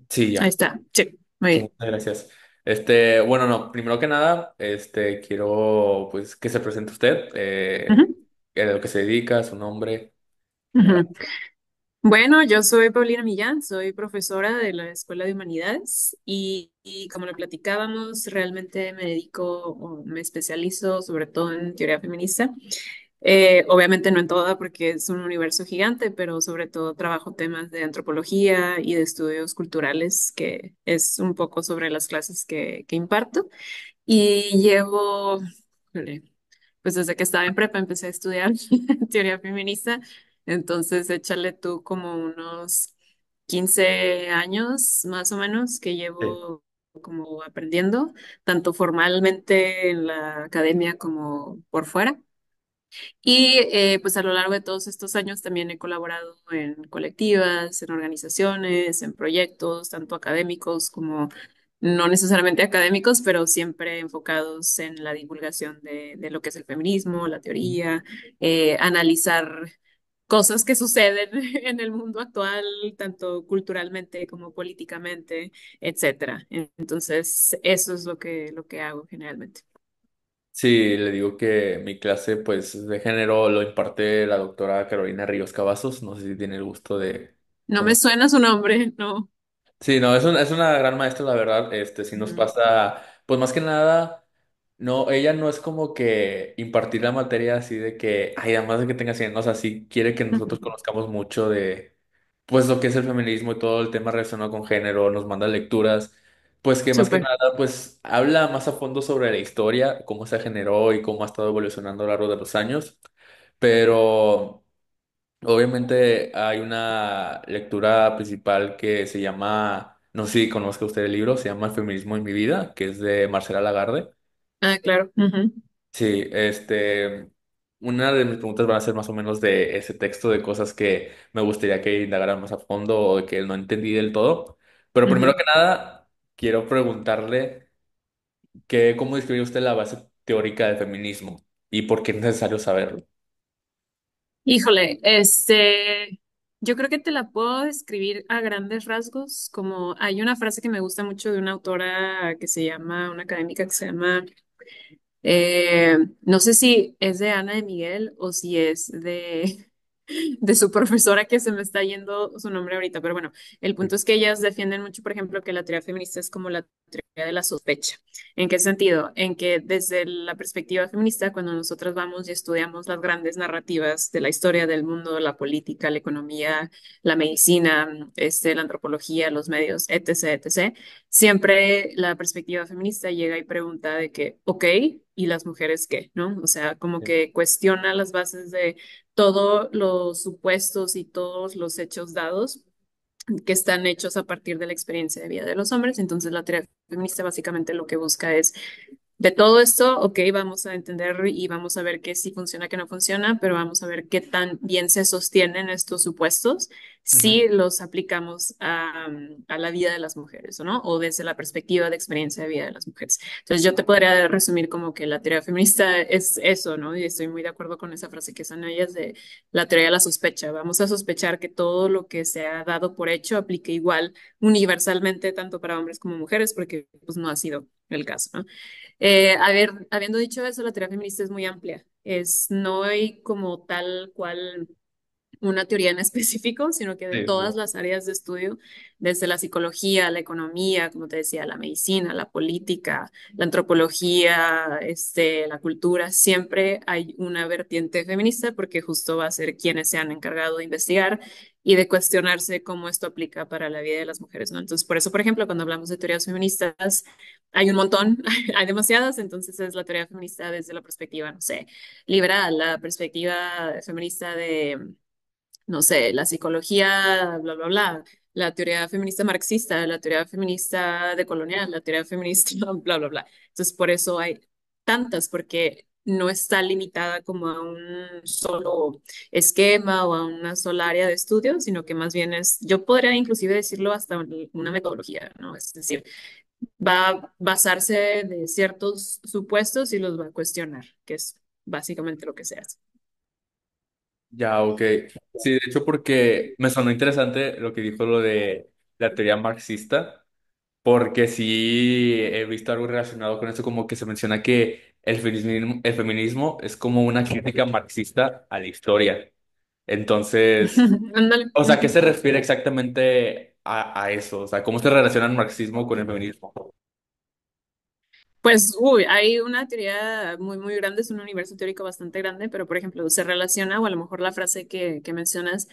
Sí, Ahí ya. está. Sí, muy Sí, bien. muchas gracias. Bueno, no, primero que nada, quiero pues que se presente usted, Ujú, a lo que se dedica, su nombre. ujú. Bueno, yo soy Paulina Millán, soy profesora de la Escuela de Humanidades y como lo platicábamos, realmente me dedico o me especializo sobre todo en teoría feminista. Obviamente no en toda porque es un universo gigante, pero sobre todo trabajo temas de antropología y de estudios culturales, que es un poco sobre las clases que imparto. Y llevo, híjole, pues desde que estaba en prepa empecé a estudiar teoría feminista, entonces échale tú como unos 15 años más o menos que Sí. llevo como aprendiendo, tanto formalmente en la academia como por fuera. Y pues a lo largo de todos estos años también he colaborado en colectivas, en organizaciones, en proyectos, tanto académicos como no necesariamente académicos, pero siempre enfocados en la divulgación de lo que es el feminismo, la teoría, analizar cosas que suceden en el mundo actual, tanto culturalmente como políticamente, etcétera. Entonces, eso es lo que hago generalmente. Sí, le digo que mi clase pues de género lo imparte la doctora Carolina Ríos Cavazos, no sé si tiene el gusto de No me conocer. suena su nombre, no. Sí, no, es una gran maestra, la verdad. Sí nos Ujú, pasa, pues más que nada, no, ella no es como que impartir la materia así de que, ay, además de que tenga 100, o sea, sí quiere que nosotros ujú. conozcamos mucho de, pues lo que es el feminismo y todo el tema relacionado con género, nos manda lecturas, pues que más que Súper. nada, pues habla más a fondo sobre la historia, cómo se generó y cómo ha estado evolucionando a lo largo de los años, pero... Obviamente hay una lectura principal que se llama, no sé si conozca usted el libro, se llama El feminismo en mi vida, que es de Marcela Lagarde. Ah, claro. Ujú, Sí, una de mis preguntas van a ser más o menos de ese texto, de cosas que me gustaría que indagara más a fondo o que no entendí del todo. Pero primero ujú. que nada, quiero preguntarle cómo describe usted la base teórica del feminismo y por qué es necesario saberlo. Híjole, yo creo que te la puedo describir a grandes rasgos, como hay una frase que me gusta mucho de una autora que se llama, una académica que se llama no sé si es de Ana de Miguel o si es de su profesora que se me está yendo su nombre ahorita, pero bueno, el punto es que ellas defienden mucho, por ejemplo, que la teoría feminista es como la teoría de la sospecha. ¿En qué sentido? En que desde la perspectiva feminista, cuando nosotras vamos y estudiamos las grandes narrativas de la historia del mundo, la política, la economía, la medicina, la antropología, los medios, etc., etc., siempre la perspectiva feminista llega y pregunta de que, ok, ¿y las mujeres qué? ¿No? O sea, como Sí. que cuestiona las bases de todos los supuestos y todos los hechos dados que están hechos a partir de la experiencia de vida de los hombres. Entonces, la teoría feminista básicamente lo que busca es de todo esto, ok, vamos a entender y vamos a ver qué sí funciona, qué no funciona, pero vamos a ver qué tan bien se sostienen estos supuestos Ujú. si los aplicamos a la vida de las mujeres, ¿o no? O desde la perspectiva de experiencia de vida de las mujeres. Entonces, yo te podría resumir como que la teoría feminista es eso, ¿no? Y estoy muy de acuerdo con esa frase que son ellas de la teoría de la sospecha. Vamos a sospechar que todo lo que se ha dado por hecho aplique igual universalmente tanto para hombres como mujeres, porque pues no ha sido el caso, ¿no? Habiendo dicho eso, la teoría feminista es muy amplia. No hay como tal cual una teoría en específico, sino que de Sí, sí. todas las áreas de estudio, desde la psicología, la economía, como te decía, la medicina, la política, la antropología, la cultura, siempre hay una vertiente feminista porque justo va a ser quienes se han encargado de investigar y de cuestionarse cómo esto aplica para la vida de las mujeres, ¿no? Entonces, por eso, por ejemplo, cuando hablamos de teorías feministas, hay un montón, hay demasiadas, entonces es la teoría feminista desde la perspectiva, no sé, liberal, la perspectiva feminista de no sé, la psicología, bla, bla, bla, la teoría feminista marxista, la teoría feminista decolonial, la teoría feminista, bla, bla, bla. Entonces, por eso hay tantas, porque no está limitada como a un solo esquema o a una sola área de estudio, sino que más bien es, yo podría inclusive decirlo hasta una metodología, ¿no? Es decir, va a basarse de ciertos supuestos y los va a cuestionar, que es básicamente lo que se hace. Ya, ok. Sí, de hecho porque me sonó interesante lo que dijo lo de la teoría marxista, porque sí he visto algo relacionado con eso, como que se menciona que el feminismo es como una crítica marxista a la historia. Entonces, Ándale. o sea, ¿qué se refiere exactamente a eso? O sea, ¿cómo se relaciona el marxismo con el feminismo? Pues, uy, hay una teoría muy, muy grande, es un universo teórico bastante grande, pero por ejemplo, se relaciona, o a lo mejor la frase que mencionas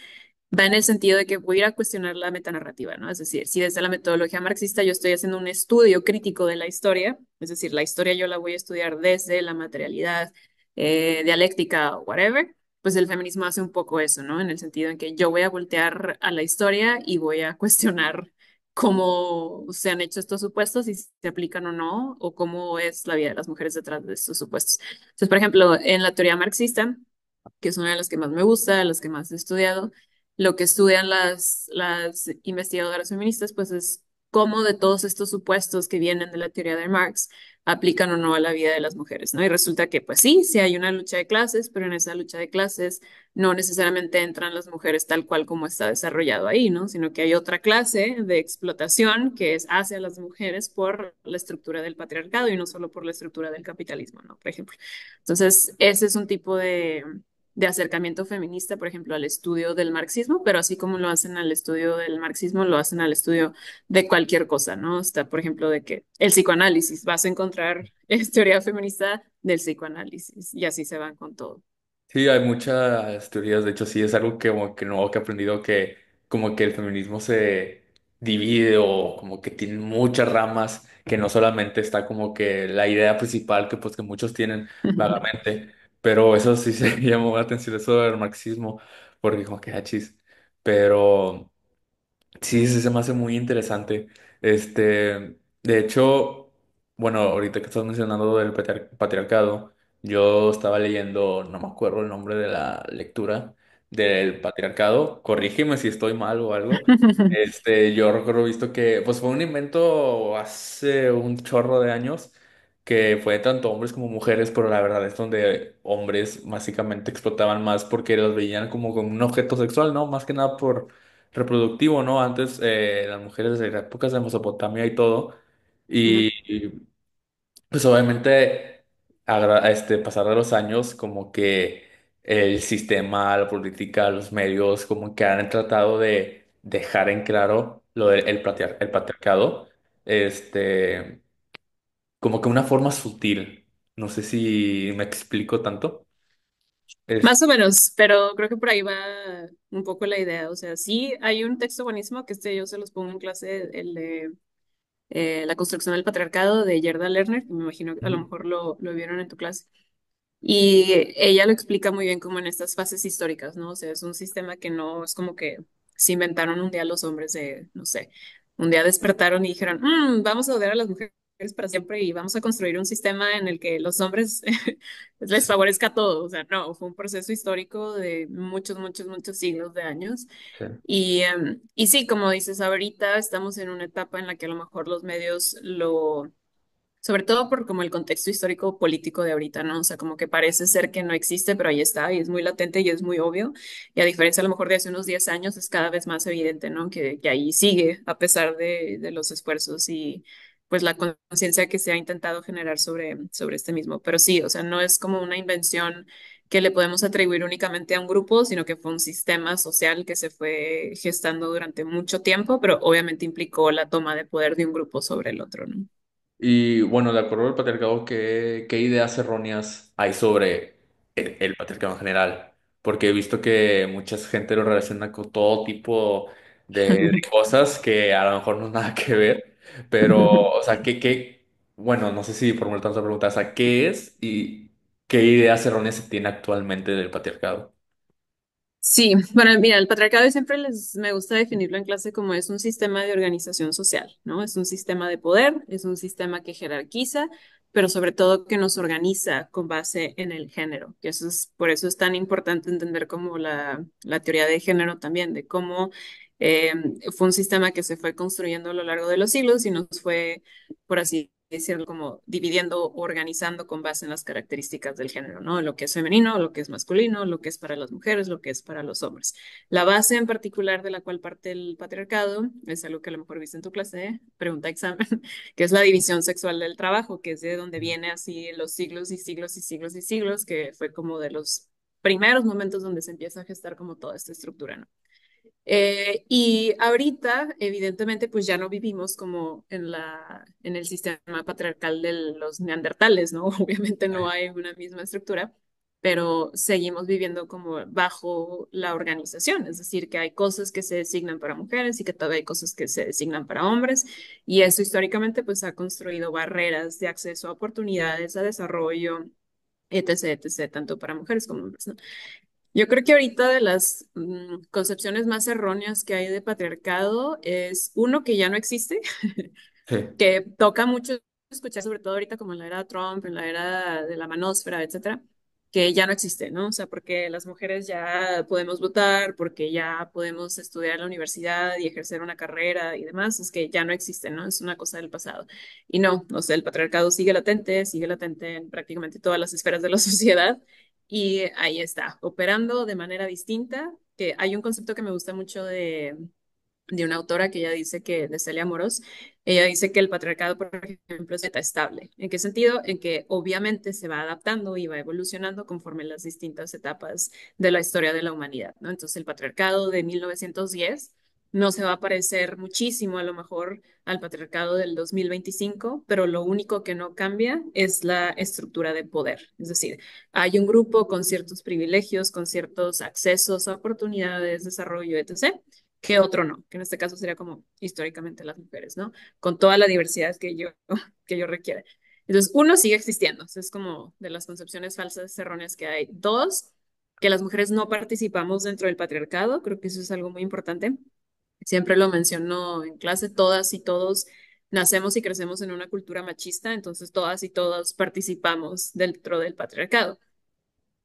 va en el sentido de que voy a ir a cuestionar la metanarrativa, ¿no? Es decir, si desde la metodología marxista yo estoy haciendo un estudio crítico de la historia, es decir, la historia yo la voy a estudiar desde la materialidad, dialéctica o whatever, pues el feminismo hace un poco eso, ¿no? En el sentido en que yo voy a voltear a la historia y voy a cuestionar cómo se han hecho estos supuestos y si se aplican o no, o cómo es la vida de las mujeres detrás de estos supuestos. Entonces, por ejemplo, en la teoría marxista, que es una de las que más me gusta, de las que más he estudiado, lo que estudian las investigadoras feministas, pues es cómo de todos estos supuestos que vienen de la teoría de Marx aplican o no a la vida de las mujeres, ¿no? Y resulta que, pues sí, sí hay una lucha de clases, pero en esa lucha de clases no necesariamente entran las mujeres tal cual como está desarrollado ahí, ¿no? Sino que hay otra clase de explotación que es hacia las mujeres por la estructura del patriarcado y no solo por la estructura del capitalismo, ¿no? Por ejemplo. Entonces, ese es un tipo de acercamiento feminista, por ejemplo, al estudio del marxismo, pero así como lo hacen al estudio del marxismo, lo hacen al estudio de cualquier cosa, ¿no? Está, por ejemplo, de que el psicoanálisis, vas a encontrar teoría feminista del psicoanálisis y así se van con todo. Sí, hay muchas teorías, de hecho sí es algo que como que nuevo que he aprendido que como que el feminismo se divide o como que tiene muchas ramas, que no solamente está como que la idea principal que pues que muchos tienen vagamente, pero eso sí se llamó la atención eso del marxismo, porque como que hachis, pero sí, sí, se me hace muy interesante. De hecho, bueno, ahorita que estás mencionando del patriarcado, yo estaba leyendo, no me acuerdo el nombre de la lectura del patriarcado, corrígeme si estoy mal o algo. Yo recuerdo visto que, pues fue un invento hace un chorro de años, que fue tanto hombres como mujeres, pero la verdad es donde hombres básicamente explotaban más porque los veían como un objeto sexual, ¿no? Más que nada por reproductivo, ¿no? Antes las mujeres de épocas de Mesopotamia y todo, Ujú. y pues obviamente pasar de los años como que el sistema, la política, los medios como que han tratado de dejar en claro lo del el patriarcado, este, como que una forma sutil. No sé si me explico tanto. Más o menos, pero creo que por ahí va un poco la idea. O sea, sí, hay un texto buenísimo que yo se los pongo en clase, el de La construcción del patriarcado de Gerda Lerner, que me imagino que a lo Ujú. mejor lo vieron en tu clase. Y ella lo explica muy bien como en estas fases históricas, ¿no? O sea, es un sistema que no es como que se inventaron un día los hombres de, no sé, un día despertaron y dijeron, vamos a odiar a las mujeres para siempre y vamos a construir un sistema en el que los hombres les favorezca todo. O sea, no, fue un proceso histórico de muchos, muchos, muchos siglos de años. Sí. Y sí, como dices, ahorita estamos en una etapa en la que a lo mejor los medios lo sobre todo por como el contexto histórico político de ahorita, ¿no? O sea, como que parece ser que no existe, pero ahí está y es muy latente y es muy obvio. Y a diferencia a lo mejor de hace unos 10 años es cada vez más evidente, ¿no? Que ahí sigue a pesar de los esfuerzos y pues la conciencia que se ha intentado generar sobre este mismo. Pero sí, o sea, no es como una invención que le podemos atribuir únicamente a un grupo, sino que fue un sistema social que se fue gestando durante mucho tiempo, pero obviamente implicó la toma de poder de un grupo sobre el otro, ¿no? Y bueno, de acuerdo al patriarcado, ¿qué ideas erróneas hay sobre el patriarcado en general? Porque he visto que mucha gente lo relaciona con todo tipo de cosas que a lo mejor no nada que ver, pero, o sea, bueno, no sé si formular tantas preguntas, o sea, ¿qué es y qué ideas erróneas se tiene actualmente del patriarcado? Sí, bueno, mira, el patriarcado siempre me gusta definirlo en clase como es un sistema de organización social, ¿no? Es un sistema de poder, es un sistema que jerarquiza, pero sobre todo que nos organiza con base en el género, que eso es, por eso es tan importante entender como la teoría de género también, de cómo eh, fue un sistema que se fue construyendo a lo largo de los siglos y nos fue, por así decirlo, como dividiendo, organizando con base en las características del género, ¿no? Lo que es femenino, lo que es masculino, lo que es para las mujeres, lo que es para los hombres. La base en particular de la cual parte el patriarcado es algo que a lo mejor viste en tu clase, pregunta examen, que es la división sexual del trabajo, que es de donde viene así los siglos y siglos y siglos y siglos, que fue como de los primeros momentos donde se empieza a gestar como toda esta estructura, ¿no? Y ahorita, evidentemente, pues ya no vivimos como en el sistema patriarcal de los neandertales, ¿no? Obviamente no hay una misma estructura, pero seguimos viviendo como bajo la organización, es decir, que hay cosas que se designan para mujeres y que todavía hay cosas que se designan para hombres, y eso históricamente pues ha construido barreras de acceso a oportunidades, a desarrollo, etc., etc., tanto para mujeres como hombres, ¿no? Yo creo que ahorita de las concepciones más erróneas que hay de patriarcado es uno que ya no existe, Sí, que toca mucho escuchar, sobre todo ahorita como en la era de Trump, en la era de la manósfera, etcétera, que ya no existe, ¿no? O sea, porque las mujeres ya podemos votar, porque ya podemos estudiar en la universidad y ejercer una carrera y demás, es que ya no existe, ¿no? Es una cosa del pasado. Y no, o sea, el patriarcado sigue latente en prácticamente todas las esferas de la sociedad y ahí está, operando de manera distinta, que hay un concepto que me gusta mucho de una autora que ella dice que, de Celia Moros, ella dice que el patriarcado, por ejemplo, es estable. ¿En qué sentido? En que obviamente se va adaptando y va evolucionando conforme las distintas etapas de la historia de la humanidad, ¿no? Entonces, el patriarcado de 1910 no se va a parecer muchísimo a lo mejor al patriarcado del 2025, pero lo único que no cambia es la estructura de poder. Es decir, hay un grupo con ciertos privilegios, con ciertos accesos a oportunidades, desarrollo, etc., que otro no, que en este caso sería como históricamente las mujeres, ¿no? Con toda la diversidad que yo requiere. Entonces, uno sigue existiendo, eso es como de las concepciones falsas, erróneas que hay. Dos, que las mujeres no participamos dentro del patriarcado, creo que eso es algo muy importante. Siempre lo menciono en clase, todas y todos nacemos y crecemos en una cultura machista, entonces todas y todos participamos dentro del patriarcado.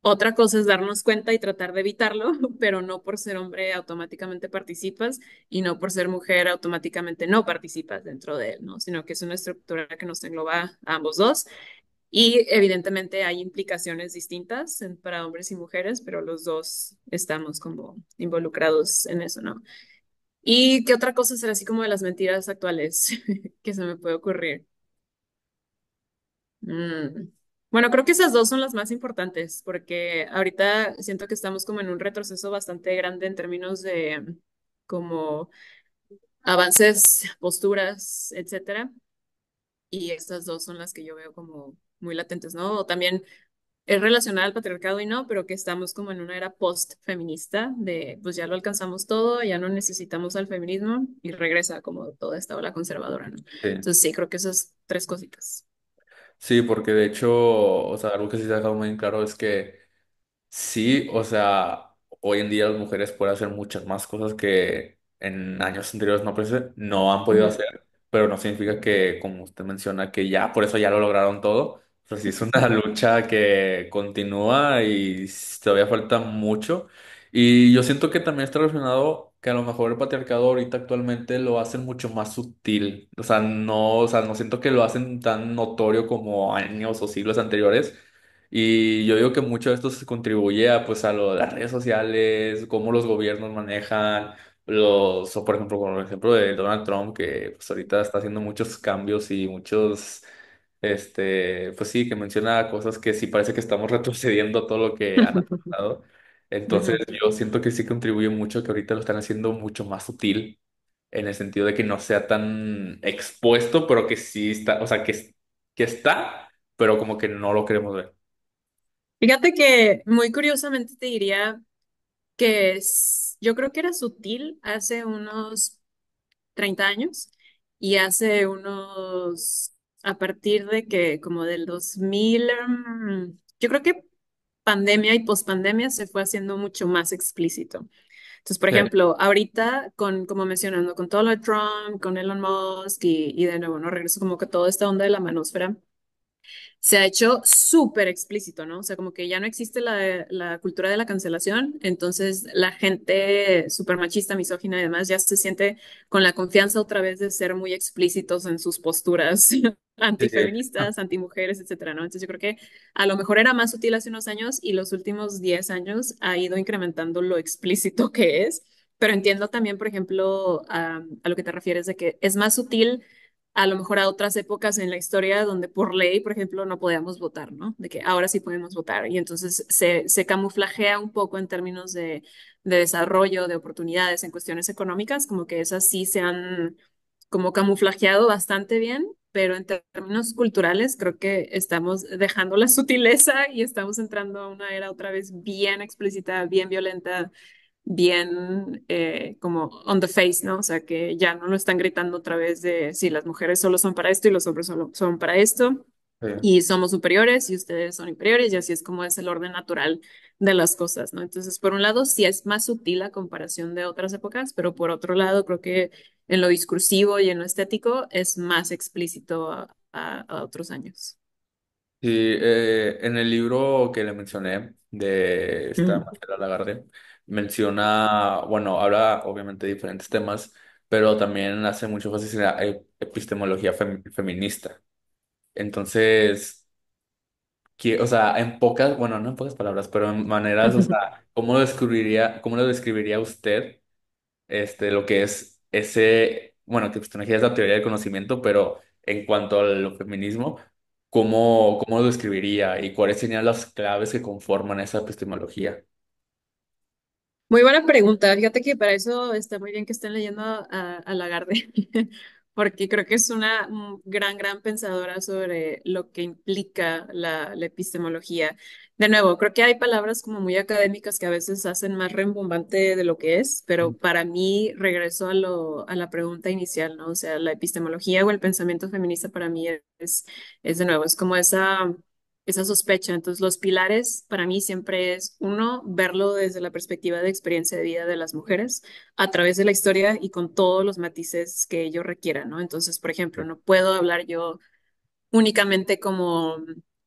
Otra cosa es darnos cuenta y tratar de evitarlo, pero no por ser hombre automáticamente participas y no por ser mujer automáticamente no participas dentro de él, ¿no? Sino que es una estructura que nos engloba a ambos dos y evidentemente hay implicaciones distintas para hombres y mujeres, pero los dos estamos como involucrados en eso, ¿no? ¿Y qué otra cosa será así como de las mentiras actuales que se me puede ocurrir? Mm. Bueno, creo que esas dos son las más importantes, porque ahorita siento que estamos como en un retroceso bastante grande en términos de como avances, posturas, etcétera. Y estas dos son las que yo veo como muy latentes, ¿no? O también es relacionada al patriarcado y no, pero que estamos como en una era post-feminista, de pues ya lo alcanzamos todo, ya no necesitamos al feminismo y regresa como toda esta ola conservadora, ¿no? sí. Entonces sí, creo que esas tres cositas. Sí, porque de hecho, o sea, algo que sí se ha dejado muy en claro es que sí, o sea, hoy en día las mujeres pueden hacer muchas más cosas que en años anteriores no han podido Ujú, hacer, pero no significa que, como usted menciona, que ya por eso ya lo lograron todo. O sea, sí es una lucha que continúa y todavía falta mucho. Y yo siento que también está relacionado que a lo mejor el patriarcado ahorita actualmente lo hacen mucho más sutil. O sea, no siento que lo hacen tan notorio como años o siglos anteriores. Y yo digo que mucho de esto se contribuye a, pues, a lo de las redes sociales, cómo los gobiernos manejan o por ejemplo, con el ejemplo de Donald Trump, que pues ahorita está haciendo muchos cambios y muchos, pues sí, que menciona cosas que sí parece que estamos retrocediendo todo lo que han avanzado. Entonces ujú. yo siento que sí contribuye mucho que ahorita lo están haciendo mucho más sutil, en el sentido de que no sea tan expuesto, pero que sí está, o sea, que está, pero como que no lo queremos ver. Fíjate que muy curiosamente te diría que yo creo que era sutil hace unos 30 años y hace unos, a partir de que como del 2000, yo creo que pandemia y pospandemia se fue haciendo mucho más explícito. Entonces, por Sí, ejemplo, ahorita como mencionando, con todo lo de Trump, con Elon Musk y de nuevo, ¿no? Regreso como que toda esta onda de la manósfera. se ha hecho súper explícito, ¿no? O sea, como que ya no existe la cultura de la cancelación, entonces la gente súper machista, misógina y demás ya se siente con la confianza otra vez de ser muy explícitos en sus posturas Sí, antifeministas, antimujeres, etcétera, ¿no? Entonces yo creo que a lo mejor era más sutil hace unos años y los últimos 10 años ha ido incrementando lo explícito que es, pero entiendo también, por ejemplo, a lo que te refieres de que es más sutil a lo mejor a otras épocas en la historia donde por ley, por ejemplo, no podíamos votar, ¿no? De que ahora sí podemos votar. Y entonces se camuflajea un poco en términos de desarrollo, de oportunidades en cuestiones económicas, como que esas sí se han como camuflajeado bastante bien, pero en términos culturales creo que estamos dejando la sutileza y estamos entrando a una era otra vez bien explícita, bien violenta, bien como on the face, ¿no? O sea, que ya no lo están gritando otra vez de, sí, las mujeres solo son para esto y los hombres solo son para esto, sí. y somos superiores y ustedes son inferiores, y así es como es el orden natural de las cosas, ¿no? Entonces, por un lado, sí es más sutil a comparación de otras épocas, pero por otro lado, creo que en lo discursivo y en lo estético es más explícito a otros años. Sí, en el libro que le mencioné de esta Ujú. Marcela Lagarde, menciona, bueno, habla obviamente de diferentes temas, pero también hace mucho énfasis en la epistemología feminista. Entonces, o sea, en pocas, bueno, no en pocas palabras, pero en maneras, o sea, cómo lo describiría usted, lo que es ese, bueno, que epistemología es la teoría del conocimiento, pero en cuanto al feminismo, cómo lo describiría y cuáles serían las claves que conforman esa epistemología? Muy buena pregunta. Fíjate que para eso está muy bien que estén leyendo a Lagarde, porque creo que es una gran pensadora sobre lo que implica la epistemología. De nuevo, creo que hay palabras como muy académicas que a veces hacen más rembombante de lo que es, pero para mí regreso a la pregunta inicial, ¿no? O sea, la epistemología o el pensamiento feminista para mí es de nuevo, es como esa sospecha. Entonces, los pilares para mí siempre es, uno, verlo desde la perspectiva de experiencia de vida de las mujeres a través de la historia y con todos los matices que ello requiera, ¿no? Entonces, por ejemplo, no puedo hablar yo únicamente como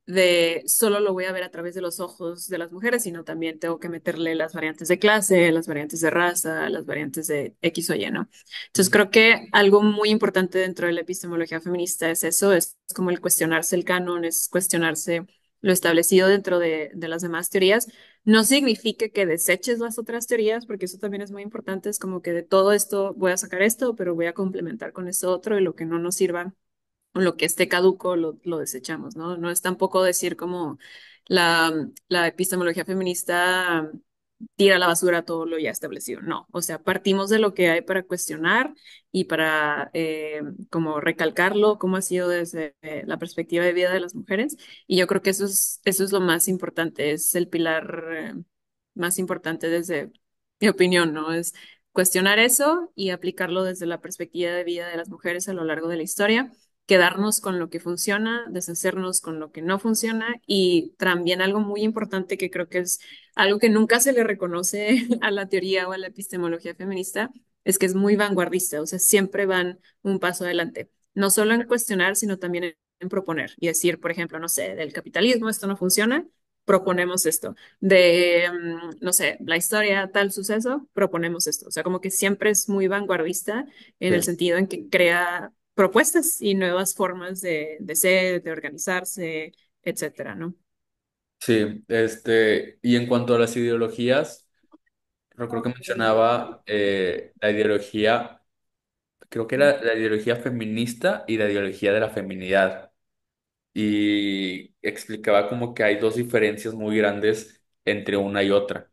de solo lo voy a ver a través de los ojos de las mujeres, sino también tengo que meterle las variantes de clase, las variantes de raza, las variantes de X o Y, ¿no? Entonces creo que algo muy importante dentro de la epistemología feminista es eso, es como el cuestionarse el canon, es cuestionarse lo establecido dentro de las demás teorías. No significa que deseches las otras teorías, porque eso también es muy importante, es como que de todo esto voy a sacar esto, pero voy a complementar con esto otro y lo que no nos sirva o lo que esté caduco lo desechamos, ¿no? No es tampoco decir como la epistemología feminista tira a la basura todo lo ya establecido, no, o sea, partimos de lo que hay para cuestionar y para como recalcarlo, cómo ha sido desde la perspectiva de vida de las mujeres, y yo creo que eso es lo más importante, es el pilar más importante desde mi opinión, ¿no? Es cuestionar eso y aplicarlo desde la perspectiva de vida de las mujeres a lo largo de la historia, quedarnos con lo que funciona, deshacernos con lo que no funciona, y también algo muy importante que creo que es algo que nunca se le reconoce a la teoría o a la epistemología feminista, es que es muy vanguardista, o sea, siempre van un paso adelante, no solo en cuestionar, sino también en proponer y decir, por ejemplo, no sé, del capitalismo esto no funciona, proponemos esto, de, no sé, la historia, tal suceso, proponemos esto, o sea, como que siempre es muy vanguardista en Sí, el sentido en que crea propuestas y nuevas formas de ser, de organizarse, etcétera, ¿no? sí, y en cuanto a las ideologías, yo creo que mencionaba la ideología, creo que era la ideología feminista y la ideología de la feminidad. Y explicaba como que hay dos diferencias muy grandes entre una y otra.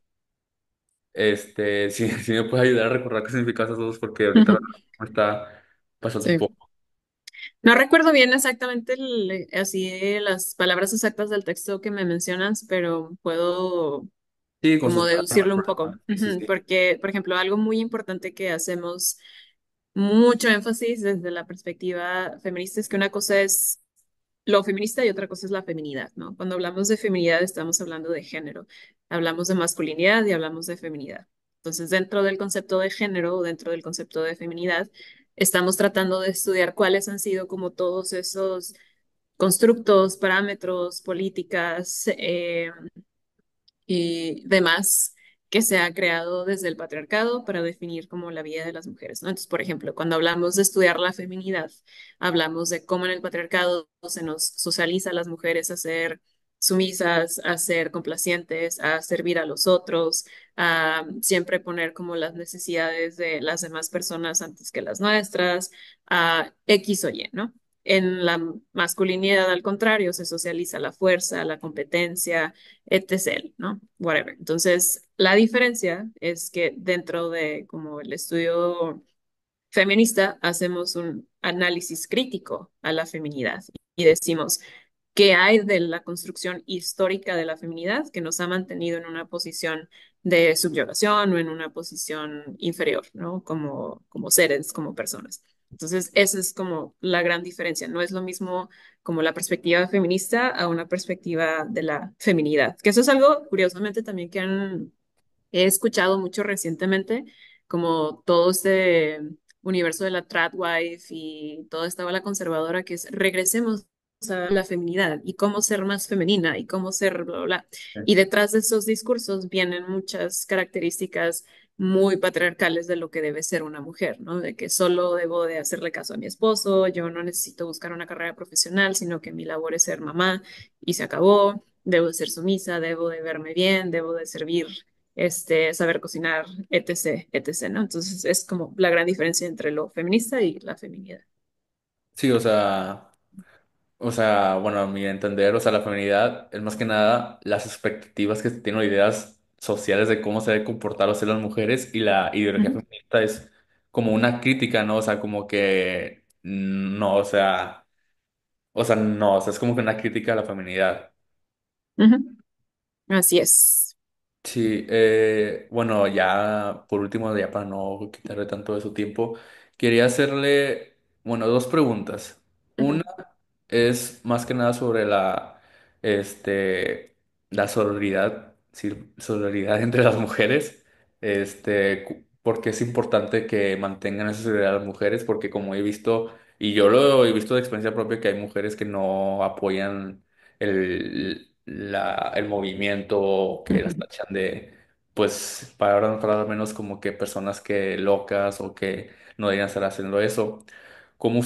Sí, sí me puede ayudar a recordar qué significan esas dos porque ahorita me está pasando un Sí. poco. No recuerdo bien exactamente así las palabras exactas del texto que me mencionas, pero puedo Sí, con como sus palabras, no hay deducirlo un poco. problema. Sí, sí, Ujú. sí. Porque, por ejemplo, algo muy importante que hacemos mucho énfasis desde la perspectiva feminista es que una cosa es lo feminista y otra cosa es la feminidad, ¿no? Cuando hablamos de feminidad estamos hablando de género, hablamos de masculinidad y hablamos de feminidad. Entonces, dentro del concepto de género o dentro del concepto de feminidad, estamos tratando de estudiar cuáles han sido como todos esos constructos, parámetros, políticas, y demás que se ha creado desde el patriarcado para definir como la vida de las mujeres, ¿no? Entonces, por ejemplo, cuando hablamos de estudiar la feminidad, hablamos de cómo en el patriarcado se nos socializa a las mujeres a ser sumisas, a ser complacientes, a servir a los otros, a siempre poner como las necesidades de las demás personas antes que las nuestras, a X o Y, ¿no? En la masculinidad, al contrario, se socializa la fuerza, la competencia, etc., ¿no? Whatever. Entonces, la diferencia es que dentro de como el estudio feminista hacemos un análisis crítico a la feminidad y decimos, ¿qué hay de la construcción histórica de la feminidad que nos ha mantenido en una posición de subyugación o en una posición inferior, ¿no? Como seres, como personas. Entonces, esa es como la gran diferencia. No es lo mismo como la perspectiva feminista a una perspectiva de la feminidad, que eso es algo, curiosamente, también que he escuchado mucho recientemente, como todo este universo de la tradwife y toda esta ola conservadora que es regresemos a la feminidad y cómo ser más femenina y cómo ser bla, bla, bla. Y detrás de esos discursos vienen muchas características muy patriarcales de lo que debe ser una mujer, ¿no? De que solo debo de hacerle caso a mi esposo, yo no necesito buscar una carrera profesional, sino que mi labor es ser mamá y se acabó. Debo de ser sumisa, debo de verme bien, debo de servir saber cocinar, etc., etc., ¿no? Entonces es como la gran diferencia entre lo feminista y la feminidad. Sí, bueno, a mi entender, o sea, la feminidad es más que nada las expectativas que se tienen o ideas sociales de cómo se debe comportar o ser las mujeres y la ideología Ujú, feminista es como una crítica, ¿no? O sea, como que no, no, o sea, es como que una crítica a la feminidad. ujú. Así es. Sí, bueno, ya por último, ya para no quitarle tanto de su tiempo, quería hacerle, bueno, dos preguntas. Una Ujú, es más que nada sobre este, la sororidad, sí, sororidad entre las mujeres, porque es importante que mantengan esa sororidad las mujeres, porque como he visto, y yo lo he visto de experiencia propia, que hay mujeres que no apoyan el movimiento, que las ujú. tachan de, pues, para menos como que personas que locas o que no deberían estar haciendo eso. ¿Cómo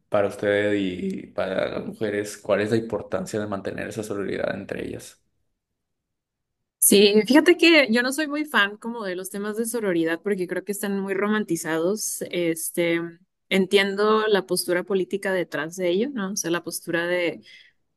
para usted y para las mujeres, cuál es la importancia de mantener esa solidaridad entre ellas? Sí, fíjate que yo no soy muy fan como de los temas de sororidad porque creo que están muy romantizados. Entiendo la postura política detrás de ello, ¿no? O sea, la postura de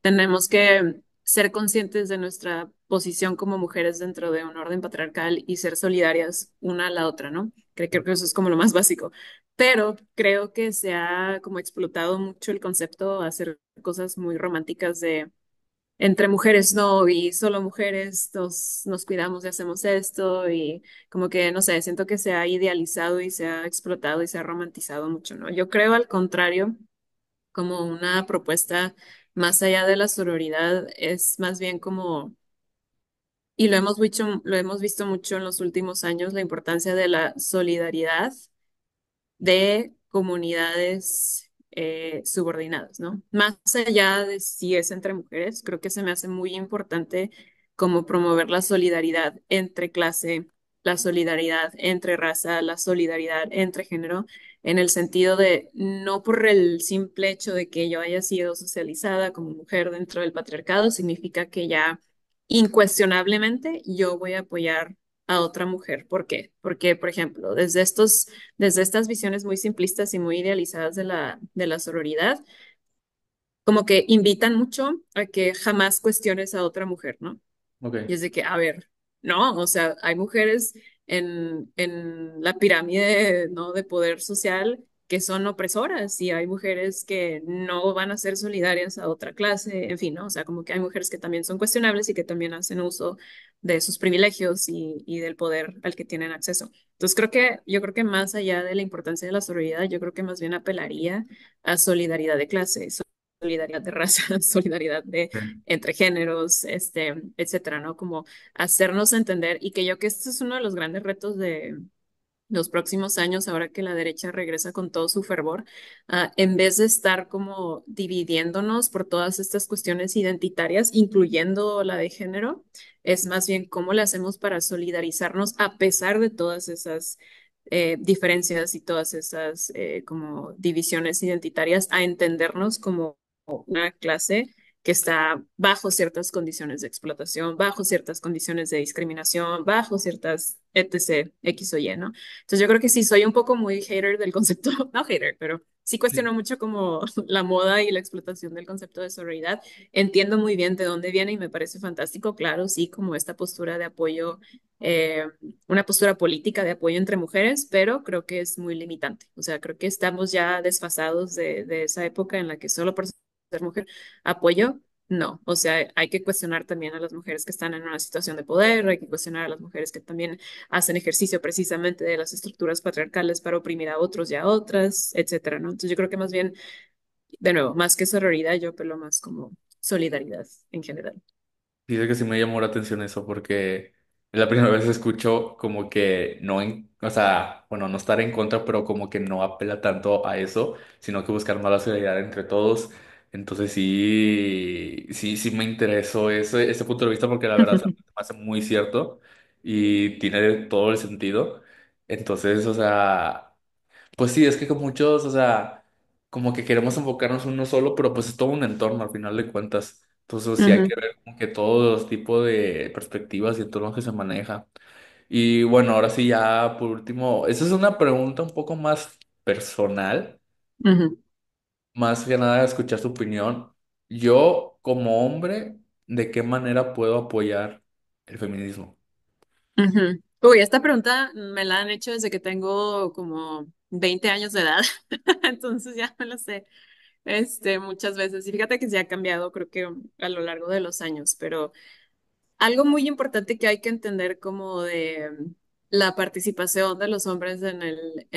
tenemos que ser conscientes de nuestra posición como mujeres dentro de un orden patriarcal y ser solidarias una a la otra, ¿no? Creo que eso es como lo más básico. Pero creo que se ha como explotado mucho el concepto a hacer cosas muy románticas de entre mujeres no y solo mujeres nos cuidamos y hacemos esto y como que, no sé, siento que se ha idealizado y se ha explotado y se ha romantizado mucho, ¿no? Yo creo al contrario como una propuesta más allá de la sororidad, es más bien como, y lo hemos visto mucho en los últimos años, la importancia de la solidaridad de comunidades subordinadas, ¿no? Más allá de si es entre mujeres, creo que se me hace muy importante como promover la solidaridad entre clase, la solidaridad entre raza, la solidaridad entre género, en el sentido de no por el simple hecho de que yo haya sido socializada como mujer dentro del patriarcado, significa que ya incuestionablemente yo voy a apoyar a otra mujer. ¿Por qué? Porque, por ejemplo, desde estas visiones muy simplistas y muy idealizadas de la sororidad, como que invitan mucho a que jamás cuestiones a otra mujer, ¿no? Y Ok. es de que, a ver, no, o sea, hay mujeres en la pirámide, ¿no? De poder social que son opresoras y hay mujeres que no van a ser solidarias a otra clase, en fin, ¿no? O sea, como que hay mujeres que también son cuestionables y que también hacen uso de sus privilegios y del poder al que tienen acceso. Entonces, yo creo que más allá de la importancia de la sororidad, yo creo que más bien apelaría a solidaridad de clase, solidaridad de raza, solidaridad de Sí. entre géneros, etcétera, ¿no? Como hacernos entender y que yo que este es uno de los grandes retos los próximos años, ahora que la derecha regresa con todo su fervor, en vez de estar como dividiéndonos por todas estas cuestiones identitarias, incluyendo la de género, es más bien cómo le hacemos para solidarizarnos a pesar de todas esas diferencias y todas esas como divisiones identitarias, a entendernos como una clase que está bajo ciertas condiciones de explotación, bajo ciertas condiciones de discriminación, bajo ciertas etc, X o Y, ¿no? Entonces yo creo que sí, soy un poco muy hater del concepto, no hater, pero sí Sí. cuestiono mucho como la moda y la explotación del concepto de sororidad. Entiendo muy bien de dónde viene y me parece fantástico, claro, sí, como esta postura de apoyo, eh, una postura política de apoyo entre mujeres, pero creo que es muy limitante. O sea, creo que estamos ya desfasados de esa época en la que solo por ser mujer apoyo. No, o sea, hay que cuestionar también a las mujeres que están en una situación de poder, hay que cuestionar a las mujeres que también hacen ejercicio precisamente de las estructuras patriarcales para oprimir a otros y a otras, etcétera, ¿no? Entonces yo creo que más bien, de nuevo, más que sororidad, yo apelo más como solidaridad en general. Dice que sí me llamó la atención eso porque es la primera vez que escucho como que no, o sea, bueno, no estar en contra, pero como que no apela tanto a eso, sino que buscar más la solidaridad entre todos. Entonces sí me interesó ese punto de vista porque la verdad se me hace muy cierto y tiene todo el sentido. Entonces, o sea... Pues sí, es que con muchos, o sea, como que queremos enfocarnos en uno solo, pero pues es todo un entorno al final de cuentas. Entonces sí hay Ujú, que ver como que todos los tipos de perspectivas y entornos que se maneja. Y bueno, ahora sí ya por último, esa es una pregunta un poco más personal, ujú, más que nada escuchar su opinión. Yo como hombre, ¿de qué manera puedo apoyar el feminismo? ujú. Uy, esta pregunta me la han hecho desde que tengo como 20 años de edad, entonces ya me lo sé muchas veces. Y fíjate que se ha cambiado, creo que a lo largo de los años, pero algo muy importante que hay que entender como de la participación de los hombres en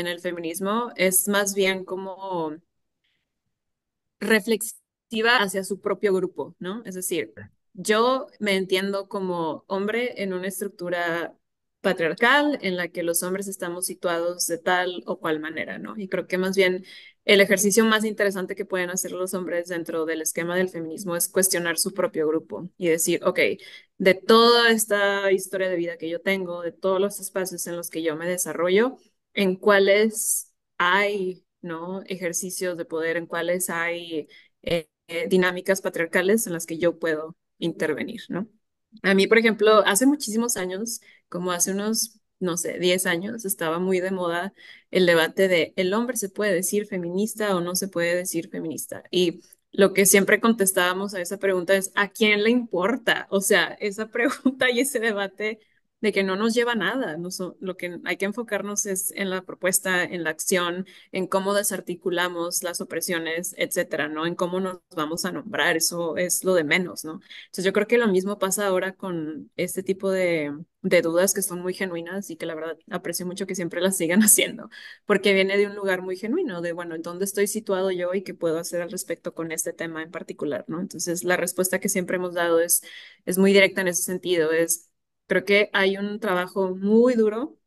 el feminismo es más bien como reflexiva hacia su propio grupo, ¿no? Es decir, yo me entiendo como hombre en una estructura patriarcal en la que los hombres estamos situados de tal o cual manera, ¿no? Y creo que más bien el ejercicio más interesante que pueden hacer los hombres dentro del esquema del feminismo es cuestionar su propio grupo y decir, ok, de toda esta historia de vida que yo tengo, de todos los espacios en los que yo me desarrollo, en cuáles hay, ¿no? Ejercicios de poder, en cuáles hay dinámicas patriarcales en las que yo puedo intervenir, ¿no? A mí, por ejemplo, hace muchísimos años, como hace unos, no sé, 10 años, estaba muy de moda el debate de el hombre se puede decir feminista o no se puede decir feminista. Y lo que siempre contestábamos a esa pregunta es, ¿a quién le importa? O sea, esa pregunta y ese debate de que no nos lleva a nada. Lo que hay que enfocarnos es en la propuesta, en la acción, en cómo desarticulamos las opresiones, etcétera, ¿no? En cómo nos vamos a nombrar, eso es lo de menos, ¿no? Entonces yo creo que lo mismo pasa ahora con este tipo de dudas que son muy genuinas y que la verdad aprecio mucho que siempre las sigan haciendo, porque viene de un lugar muy genuino, de, bueno, ¿en dónde estoy situado yo y qué puedo hacer al respecto con este tema en particular, ¿no? Entonces la respuesta que siempre hemos dado es muy directa en ese sentido, es, creo que hay un trabajo muy duro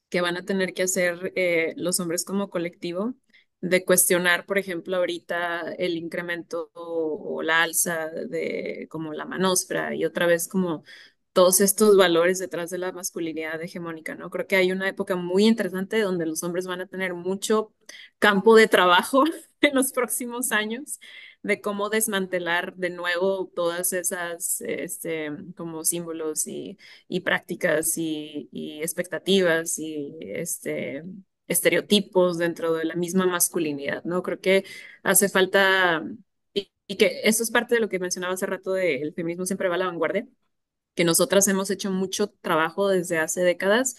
que van a tener que hacer los hombres como colectivo, de cuestionar, por ejemplo, ahorita el incremento o la alza de como la manosfera y otra vez como todos estos valores detrás de la masculinidad hegemónica, ¿no? Creo que hay una época muy interesante donde los hombres van a tener mucho campo de trabajo en los próximos años de cómo desmantelar de nuevo todas esas como símbolos y prácticas y expectativas y estereotipos dentro de la misma masculinidad, ¿no? Creo que hace falta, y que eso es parte de lo que mencionaba hace rato de el feminismo siempre va a la vanguardia, que nosotras hemos hecho mucho trabajo desde hace décadas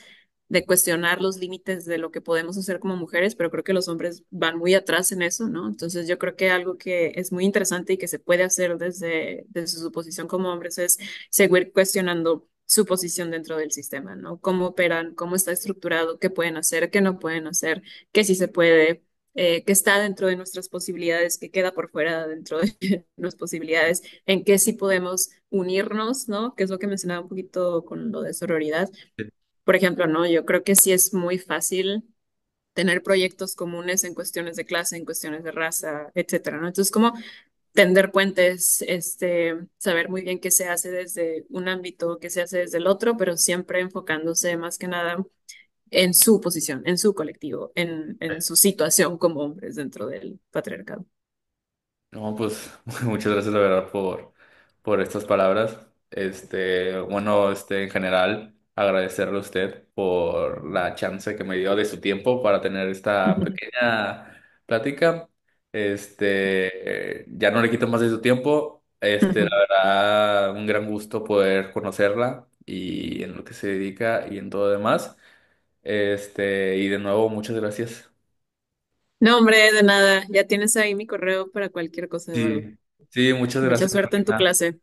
de cuestionar los límites de lo que podemos hacer como mujeres, pero creo que los hombres van muy atrás en eso, ¿no? Entonces yo creo que algo que es muy interesante y que se puede hacer desde su posición como hombres es seguir cuestionando su posición dentro del sistema, ¿no? Cómo operan, cómo está estructurado, qué pueden hacer, qué no pueden hacer, qué sí se puede, qué está dentro de nuestras posibilidades, qué queda por fuera dentro de nuestras posibilidades, en qué sí podemos unirnos, ¿no? Que es lo que mencionaba un poquito con lo de sororidad, por ejemplo, ¿no? Yo creo que sí es muy fácil tener proyectos comunes en cuestiones de clase, en cuestiones de raza, etcétera, ¿no? Entonces, como tender puentes, saber muy bien qué se hace desde un ámbito, qué se hace desde el otro, pero siempre enfocándose más que nada en su posición, en su colectivo, en su situación como hombres dentro del patriarcado. No, pues muchas gracias de verdad por estas palabras. Bueno, en general, agradecerle a usted por la chance que me dio de su tiempo para tener esta pequeña plática. Ya no le quito más de su tiempo. La verdad, un gran gusto poder conocerla y en lo que se dedica y en todo demás. Y de nuevo, muchas gracias. No, hombre, de nada. Ya tienes ahí mi correo para cualquier cosa, Eduardo. Sí, sí, muchas Mucha gracias, suerte en tu Marina. clase.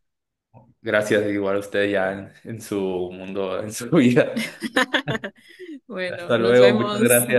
Gracias, igual a usted ya en su mundo, en su vida. Bueno, Hasta nos luego, muchas vemos. gracias.